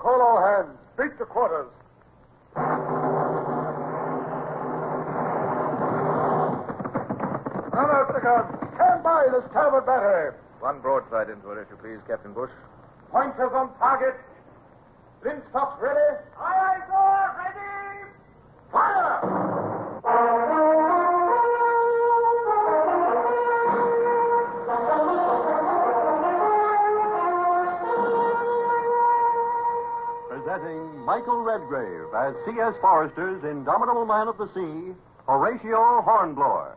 Call all hands. Beat the quarters. Run out the guns. Stand by the starboard battery. One broadside into it, if you please, Captain Bush. Pointers on target. Linstops ready. Aye, aye, sir. Ready. Fire! Presenting Michael Redgrave as C.S. Forrester's indomitable man of the sea, Horatio Hornblower.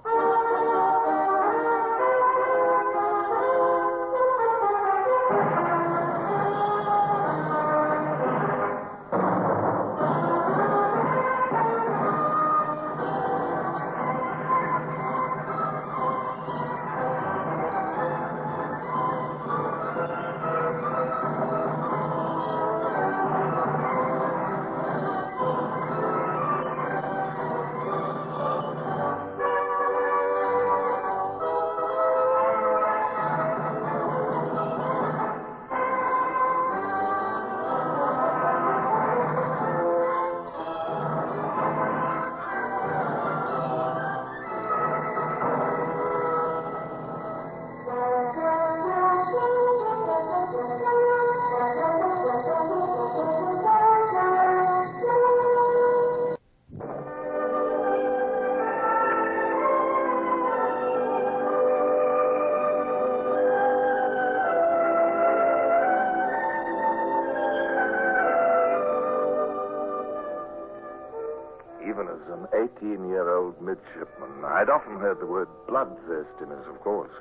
Even as an 18-year-old midshipman, I'd often heard the word bloodthirstiness, of course.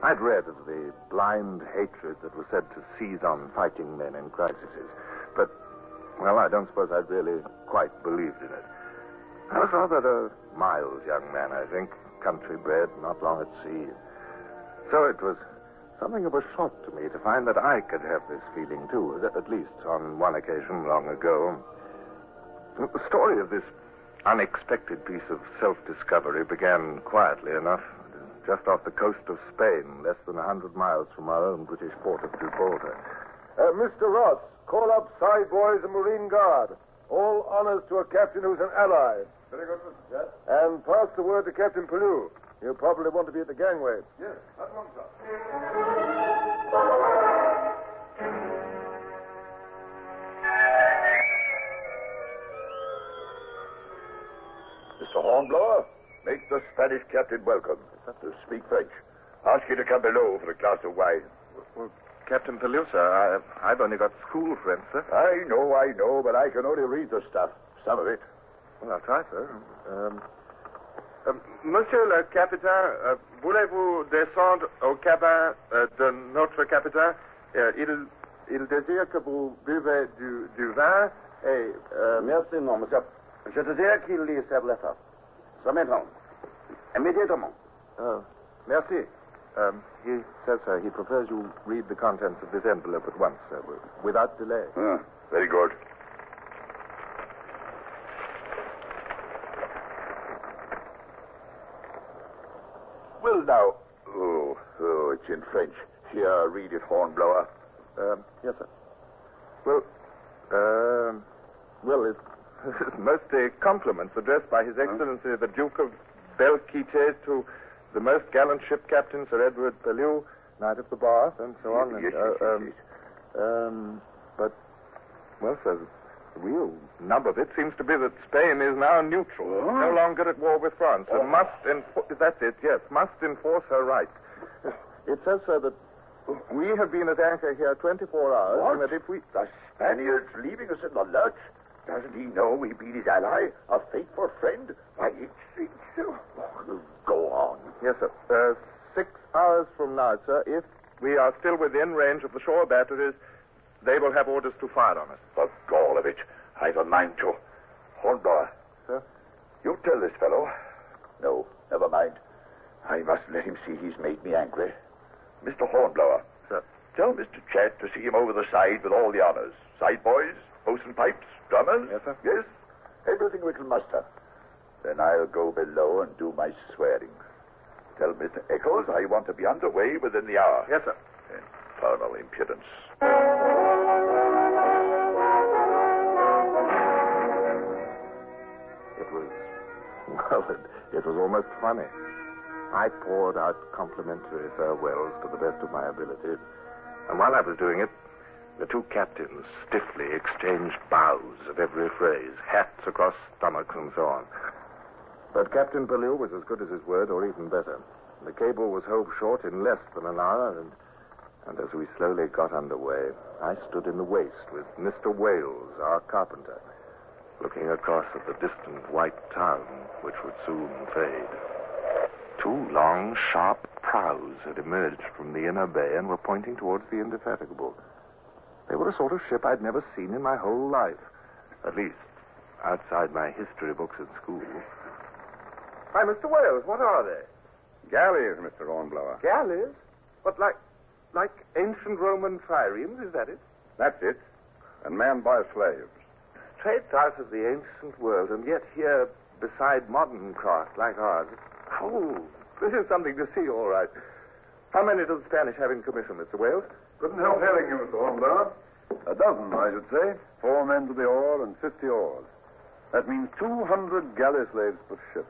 I'd read of the blind hatred that was said to seize on fighting men in crises. But, well, I don't suppose I'd really quite believed in it. I was rather a mild young man, I think, country-bred, not long at sea. So it was something of a shock to me to find that I could have this feeling, too, at least on one occasion long ago. The story of this unexpected piece of self-discovery began quietly enough, just off the coast of Spain, less than 100 miles from our own British port of Gibraltar. Mr. Ross, call up side boys and Marine Guard. All honors to a captain who's an ally. Very good, Mr. Jet. And pass the word to Captain Pellew. He'll probably want to be at the gangway. Yes, at once, sir. Mr. Hornblower, make the Spanish captain welcome. To speak French. Ask you to come below for a glass of wine. Well, Captain Pellew, sir, I've only got school friends, sir. I know, but I can only read the stuff. Some of it. Well, I'll try, sir. Monsieur le capitaine, voulez-vous descendre au cabin de notre capitaine? Il désire que vous buvez du vin et... Merci, non, monsieur. Je désire qu'il y serve la table. Ça m'étonne. Immédiatement. Oh, merci. He says, sir, he prefers you read the contents of this envelope at once, sir, without delay. Very good. Well, now... Oh, it's in French. Here, read it, Hornblower. Yes, sir. Well, it's mostly compliments addressed by His Excellency the Duke of Belquites to the most gallant ship captain, Sir Edward Pellew, Knight of the Bath, and so on. Yes. But, well, sir, the real nub of it seems to be that Spain is now neutral, no longer at war with France, and must enforce her rights. It says, sir, that we have been at anchor here 24 hours, What? and that if we... The Spaniard's leaving us in the lurch? Doesn't he know we've been his ally, a faithful friend? Why, it's go on. Yes, sir. 6 hours from now, sir, if we are still within range of the shore batteries, they will have orders to fire on us. The gall of it. I've a mind to. Hornblower. Sir? You tell this fellow. No, never mind. I mustn't let him see he's made me angry. Mr. Hornblower. Sir? Tell Mr. Chat to see him over the side with all the honors. Side boys, bosun pipes, drummers. Yes, sir. Yes? Everything we can muster. Then I'll go below and do my swearing. Tell Mr. Eccles I want to be underway within the hour. Yes, sir. Infernal impudence. felt it. It was almost funny. I poured out complimentary farewells to the best of my ability. And while I was doing it, the two captains stiffly exchanged bows of every phrase, hats across stomachs and so on. But Captain Bellew was as good as his word, or even better. The cable was hove short in less than an hour, and as we slowly got underway, I stood in the waist with Mr. Wales, our carpenter, looking across at the distant white town, which would soon fade. Two long, sharp prows had emerged from the inner bay and were pointing towards the Indefatigable. They were a sort of ship I'd never seen in my whole life, at least outside my history books at school. Hi, Mr. Wales, what are they? Galleys, Mr. Hornblower. Galleys? But like ancient Roman triremes, is that it? That's it. And manned by slaves. Straight out of the ancient world, and yet here beside modern craft like ours. Oh, this is something to see, all right. How many does the Spanish have in commission, Mr. Wales? Couldn't help hearing you, Mr. Hornblower. A dozen, I should say. 4 men to the oar and 50 oars. That means 200 galley slaves per ship.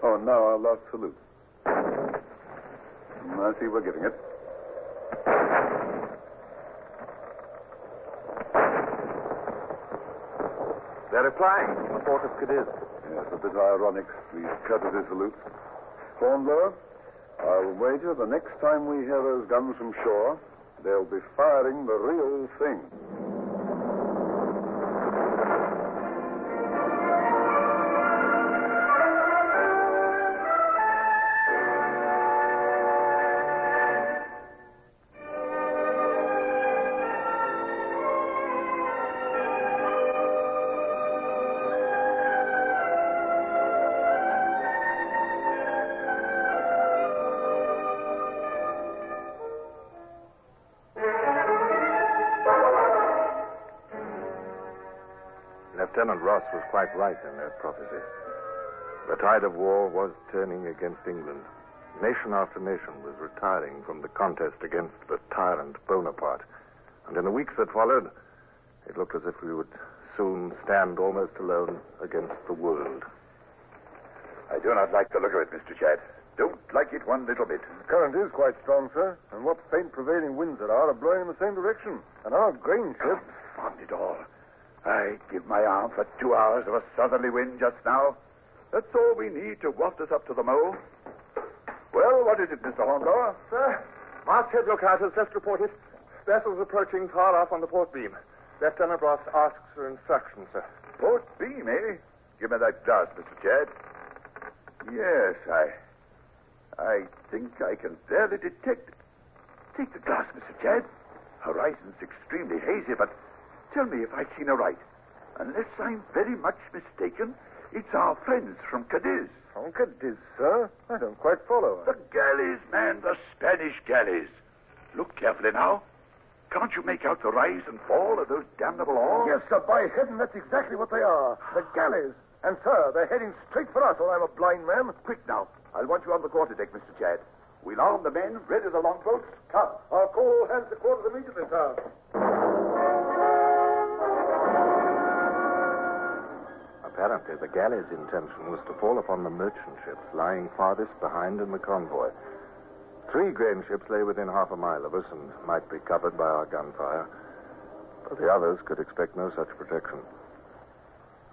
Oh, and now our last salute. I see we're getting it. They're replying from the port of Cadiz. Yes, a bit ironic, these courtesy salutes. Hornblower, I'll wager the next time we hear those guns from shore, they'll be firing the real thing. Lieutenant Ross was quite right in that prophecy. The tide of war was turning against England. Nation after nation was retiring from the contest against the tyrant Bonaparte. And in the weeks that followed, it looked as if we would soon stand almost alone against the world. I do not like the look of it, Mr. Chad. Don't like it one little bit. The current is quite strong, sir, and what faint prevailing winds there are blowing in the same direction. And our grain ship... Confound it all. I give my arm for 2 hours of a southerly wind just now. That's all we need to waft us up to the mole. Well, what is it, Mr. Hornblower? Sir, masthead lookout has just reported vessels approaching far off on the port beam. Lieutenant Ross asks for instructions, sir. Port beam, eh? Give me that glass, Mr. Chad. Yes, I think I can barely detect... Take the glass, Mr. Chad. Horizon's extremely hazy, but tell me if I've seen aright. Unless I'm very much mistaken, it's our friends from Cadiz. From Cadiz, sir? I don't quite follow. The galleys, man, the Spanish galleys. Look carefully now. Can't you make out the rise and fall of those damnable oars? Yes, sir, by heaven, that's exactly what they are. The galleys. And, sir, they're heading straight for us, or I'm a blind man. Quick now. I'll want you on the quarterdeck, Mr. Chad. We'll arm the men, ready the longboats. Come. I'll call all hands to quarters immediately, sir. Apparently, the galley's intention was to fall upon the merchant ships lying farthest behind in the convoy. 3 grain ships lay within half a mile of us and might be covered by our gunfire, but the others could expect no such protection.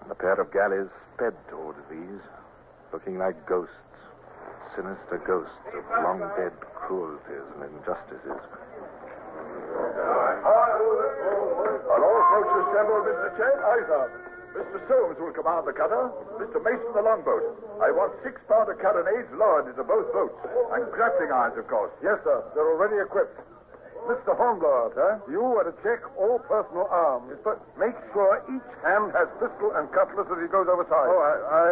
And a pair of galleys sped towards these, looking like ghosts, sinister ghosts of long-dead cruelties and injustices. Are all folks assembled, Mr. Chad? Aye, sir. Mr. Soames will command the cutter. Mr. Mason, the longboat. I want 6-pounder carronades lowered into both boats. And grappling irons, of course. Yes, sir. They're already equipped. Mr. Hornblower, sir, you are to check all personal arms, but make sure each hand has pistol and cutlass as he goes overside. Oh,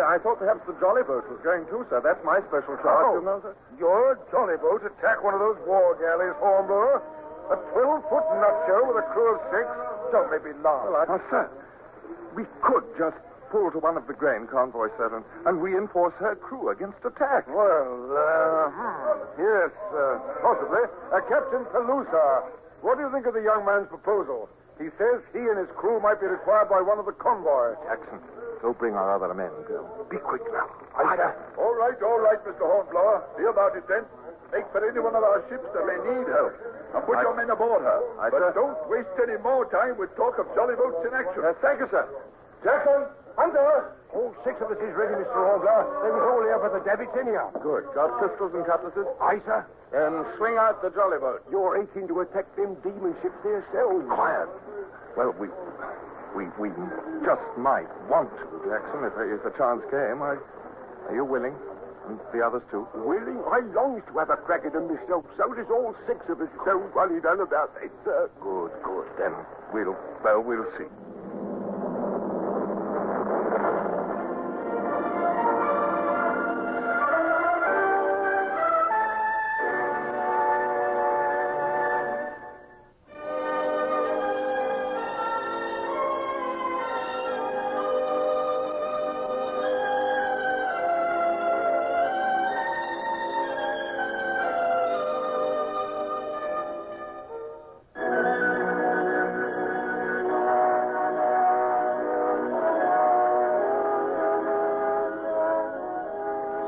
I thought perhaps the jolly boat was going too, sir. That's my special charge, you know, sir. Your jolly boat attack one of those war galleys, Hornblower? A 12-foot nutshell with a crew of 6? Don't make me laugh. Well, sir, we could just pull to one of the grain convoys, sir, and reinforce her crew against attack. Yes, possibly. Captain Pelusa, what do you think of the young man's proposal? He says he and his crew might be required by one of the convoys. Jackson, Go bring our other men, Go. Be quick now. All right, Mr. Hornblower. See about it then. Make for any one of our ships that may need help. And put your men aboard her. But don't waste any more time with talk of jolly boats in action. Thank you, sir. Jackson, Hunter! All 6 of us is ready, Mr. Hornblower. They was all here for the davits anyhow. Good. Got pistols and cutlasses? Aye, sir. Then swing out the jolly boat. You're 18 to attack them demon ships themselves. Quiet. Well, we just might want to, Jackson, if a chance came. Are you willing? And the others too? Willing? I longs to have a crack at them myself. So does all 6 of us. Don't worry done about that, sir. Good. Then we'll see.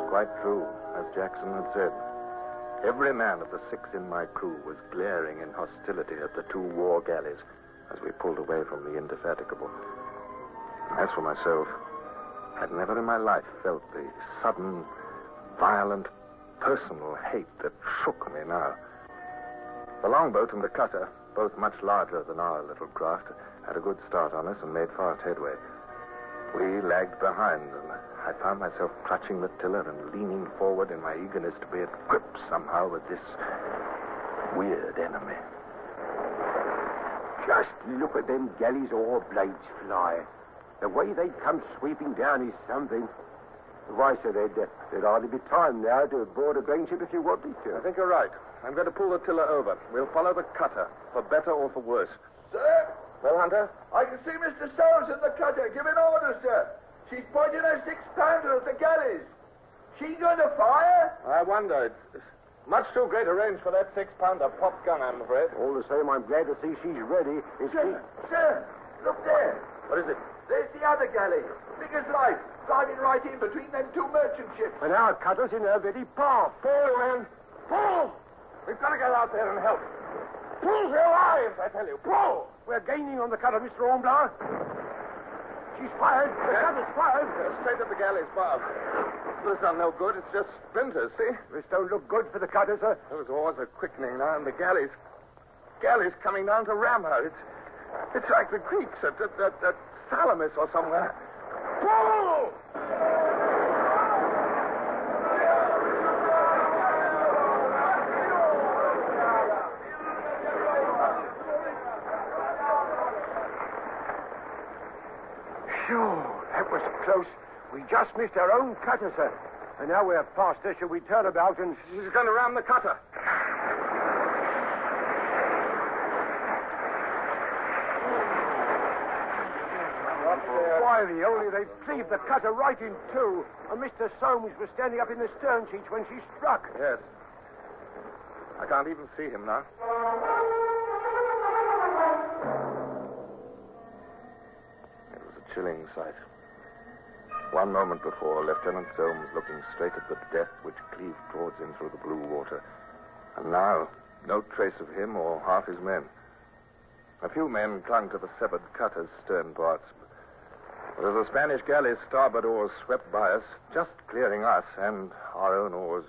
Quite true, as Jackson had said. Every man of the 6 in my crew was glaring in hostility at the 2 war galleys as we pulled away from the Indefatigable. As for myself, I'd never in my life felt the sudden, violent, personal hate that shook me now. The longboat and the cutter, both much larger than our little craft, had a good start on us and made fast headway. We lagged behind, and I found myself clutching the tiller and leaning forward in my eagerness to be at grips somehow with this weird enemy. Just look at them galleys oar blades fly. The way they come sweeping down is something. Why, sir, there'd hardly be time now to board a grain ship if you wanted to. I think you're right. I'm going to pull the tiller over. We'll follow the cutter, for better or for worse. Sir, Well, Hunter? I can see Mr. Soames in the cutter giving orders, sir. She's pointing her 6-pounder at the galleys. She going to fire? I wonder. It's much too great a range for that 6-pounder pop gun, I'm afraid. All the same, I'm glad to see she's ready. Sir, look there. What is it? There's the other galley. Big as life. Driving right in between them 2 merchant ships. And our cutter's in her very path. Pull, man. Pull! We've got to get out there and help. Pull for your lives, I tell you. Pull! We're gaining on the cutter, Mr. Hornblower. She's fired. The cutter's fired. Straight at the galley's bow. This done no good. It's just splinters, see? This don't look good for the cutter, sir. Those oars are quickening now, and the galley's coming down to ram her. It's like the Greeks at Salamis or somewhere. Pull! Phew, that was close. We just missed our own cutter, sir. And now we're past her. Shall we turn about and... She's going to ram the cutter. Why, the only they've cleaved the cutter right in 2. And Mr. Soames was standing up in the stern sheets when she struck. Yes. I can't even see him now. It was a chilling sight. One moment before, Lieutenant Soames looking straight at the death which cleaved towards him through the blue water. And now, no trace of him or half his men. A few men clung to the severed cutter's stern parts. But as the Spanish galley's starboard oars swept by us, just clearing us and our own oars,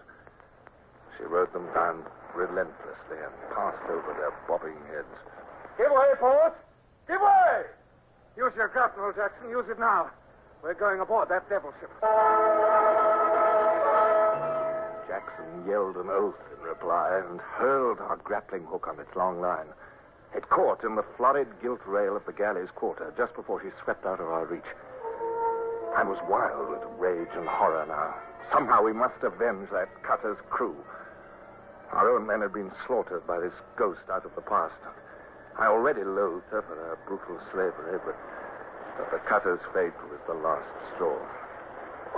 she rode them down relentlessly and passed over their bobbing heads. Give way, forward! Give way! Use your grapnel, Jackson. Use it now. We're going aboard that devil ship. Jackson yelled an oath in reply and hurled our grappling hook on its long line. It caught in the florid gilt rail of the galley's quarter just before she swept out of our reach. I was wild with rage and horror now. Somehow we must avenge that cutter's crew. Our own men had been slaughtered by this ghost out of the past. I already loathed her for her brutal slavery, but the cutter's fate was the last straw.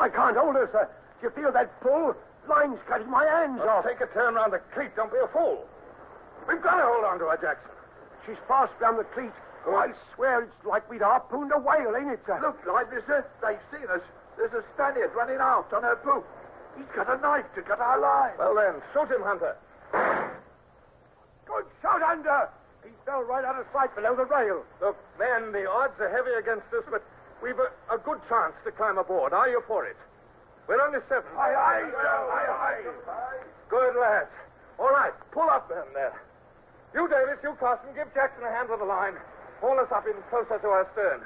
I can't hold her, sir. Do you feel that pull? Line's cutting my hands off. Take a turn round the cleat. Don't be a fool. We've got to hold on to her, Jackson. She's fast round the cleat. I swear it's like we'd harpooned a whale, ain't it, sir? Look, lively, sir. They've seen us. There's a Spaniard running aft on her poop. He's got a knife to cut our line. Well, then, shoot him, Hunter. Good shot, under. He fell right out of sight below the rail. Look, men, the odds are heavy against us, but we've a good chance to climb aboard. Are you for it? We're only 7. Aye, aye, sir. Aye. Good, lads. All right, pull up then there. You, Davis, you, Carson, give Jackson a hand with the line. Haul us up in closer to our stern.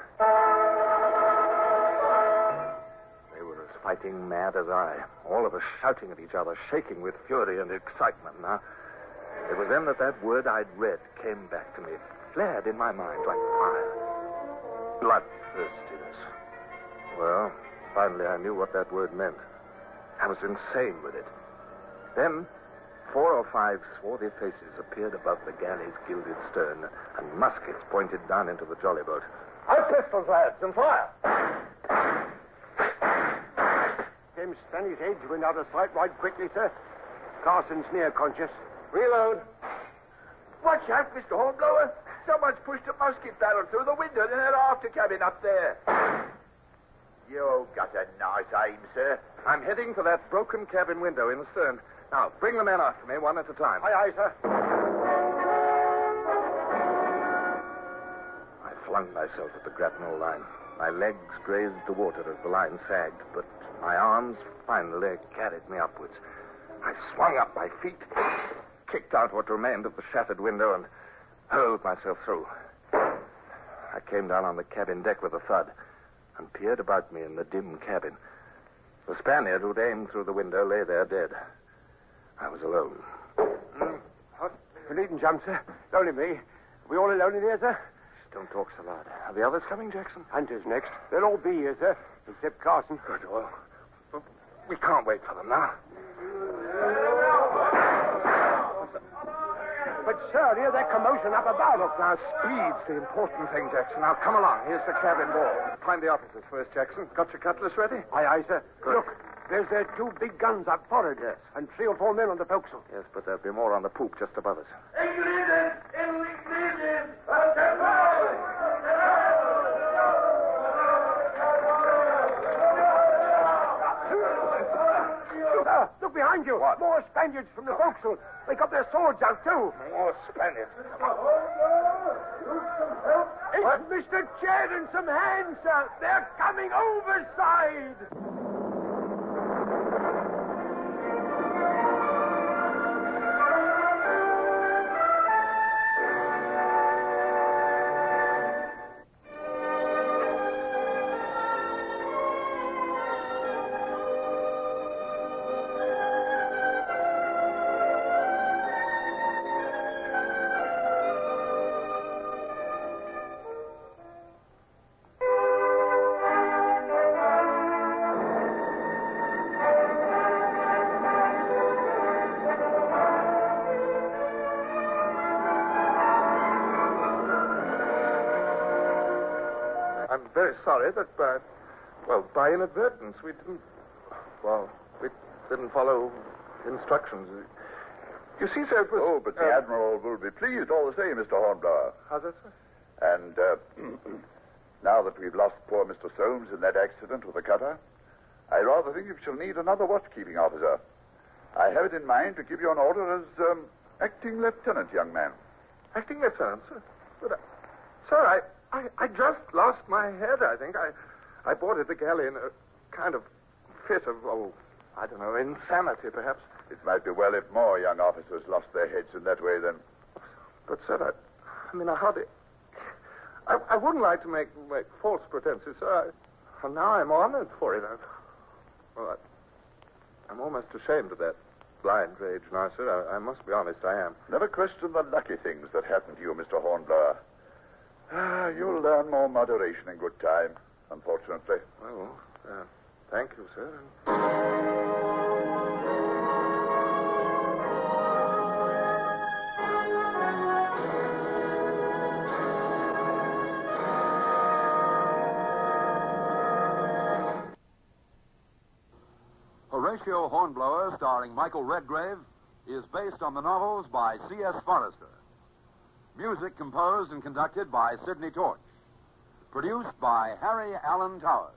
They were as fighting mad as I, all of us shouting at each other, shaking with fury and excitement. Now, it was then that word I'd read came back to me, flared in my mind like fire. Bloodthirstiness. Well, finally I knew what that word meant. I was insane with it. Then 4 or 5 swarthy faces appeared above the galley's gilded stern, and muskets pointed down into the jolly boat. Our pistols, lads, and fire! Them Spanish heads went out of sight right quickly, sir. Carson's near conscious. Reload. Watch out, Mr. Hornblower. Someone's pushed a musket barrel through the window in that after cabin up there. You got a nice aim, sir. I'm heading for that broken cabin window in the stern. Now, bring the men after me, one at a time. Aye, aye, sir. I flung myself at the grapnel line. My legs grazed the water as the line sagged, but my arms finally carried me upwards. I swung up my feet, kicked out what remained of the shattered window, and hurled myself through. I came down on the cabin deck with a thud and peered about me in the dim cabin. The Spaniard who'd aimed through the window lay there dead. I was alone. What? You needn't jump, sir. It's only me. We all alone in here, sir? Don't talk so loud. Are the others coming, Jackson? Hunter's next. They'll all be here, sir, except Carson. Good. Well, we can't wait for them now. But, sir, hear that commotion up above us. Now, speed's the important thing, Jackson. Now, come along. Here's the cabin door. Find the officers first, Jackson. Got your cutlass ready? Aye, aye, sir. Good. Look, there's 2 big guns up forward. Yes. And 3 or 4 men on the forecastle. Yes, but there'll be more on the poop just above us. England! Look behind you. What? More Spaniards from the forecastle. They got their swords out, too. More Spaniards. It's Mr. Chad and some hands, sir. They're coming overside. I'm very sorry that by inadvertence, we didn't follow instructions. You see, sir, it was... Oh, but the Admiral will be pleased all the same, Mr. Hornblower. How's that, sir? And now that we've lost poor Mr. Soames in that accident with the cutter, I rather think we shall need another watchkeeping officer. I have it in mind to give you an order as acting lieutenant, young man. Acting lieutenant, sir? But, sir, I just lost my head, I think. I boarded the galley in a kind of fit of, I don't know, insanity, perhaps. It might be well if more young officers lost their heads in that way, then. But, sir, I hardly... I wouldn't like to make false pretenses, sir. Now I'm honored for it. I'm almost ashamed of that blind rage now, sir. I must be honest, I am. Never question the lucky things that happen to you, Mr. Hornblower. You'll learn more moderation in good time, unfortunately. Well, thank you, sir. Horatio Hornblower, starring Michael Redgrave, is based on the novels by C.S. Forrester. Music composed and conducted by Sidney Torch. Produced by Harry Allen Towers.